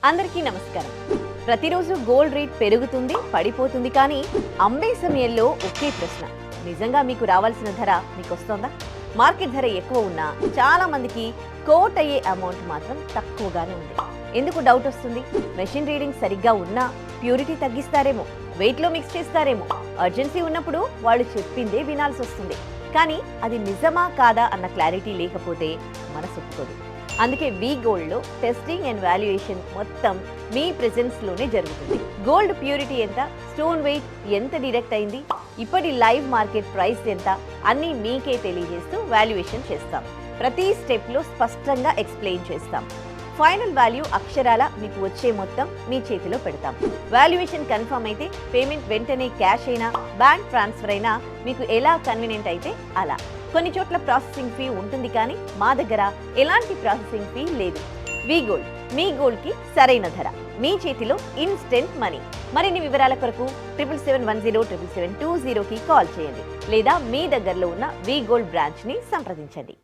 అందరికీ నమస్కారం. ప్రతిరోజు గోల్డ్ రేట్ పెరుగుతుంది, పడిపోతుంది, కానీ అమ్మే సమయంలో ఒకే ప్రశ్న, నిజంగా మీకు రావాల్సిన ధర మీకు వస్తుందా? మార్కెట్ ధర ఎక్కువ ఉన్నా చాలా మందికి కోట్ అయ్యే అమౌంట్ మాత్రం తక్కువగానే ఉంది. ఎందుకు డౌట్ వస్తుంది? మెషిన్ రీడింగ్ సరిగ్గా ఉన్నా ప్యూరిటీ తగ్గిస్తారేమో, వెయిట్లో మిక్స్ చేస్తారేమో, అర్జెన్సీ ఉన్నప్పుడు వాళ్ళు చెప్పిందే వినాల్సి వస్తుంది. కానీ అది నిజమా కాదా అన్న క్లారిటీ లేకపోతే మనసు ఒప్పుకోదు. అందుకే వి గోల్డ్లో టెస్టింగ్ అండ్ వాల్యుయేషన్ మొత్తం మీ ప్రెజెన్స్లోనే జరుగుతుంది. గోల్డ్ ప్యూరిటీ ఎంత, స్టోన్ వెయిట్ ఎంత డిడక్ట్ అయింది, ఇప్పటి లైవ్ మార్కెట్ ప్రైస్ ఎంత అన్నీ మీకే తెలియజేస్తూ వాల్యుయేషన్ చేస్తాం. ప్రతి స్టెప్లో స్పష్టంగా ఎక్స్ప్లెయిన్ చేస్తాం. ఫైనల్ వాల్యూ అక్షరాల మీకు వచ్చే మొత్తం మీ చేతిలో పెడతాం. వాల్యుయేషన్ కన్ఫర్మ్ అయితే పేమెంట్ వెంటనే క్యాష్ అయినా బ్యాంక్ ట్రాన్స్ఫర్ అయినా మీకు ఎలా కన్వీనియంట్ అయితే అలా. కొన్ని చోట్ల ప్రాసెసింగ్ ఫీ ఉంటుంది, కానీ మా దగ్గర ఎలాంటి ప్రాసెసింగ్ ఫీ లేదు. వి గోల్డ్, మీ గోల్డ్కి సరైన ధర, మీ చేతిలో ఇన్స్టెంట్ మనీ. మరిన్ని వివరాల కొరకు 7771077720కి కాల్ చేయండి లేదా మీ దగ్గరలో ఉన్న వి గోల్డ్ బ్రాంచ్ని సంప్రదించండి.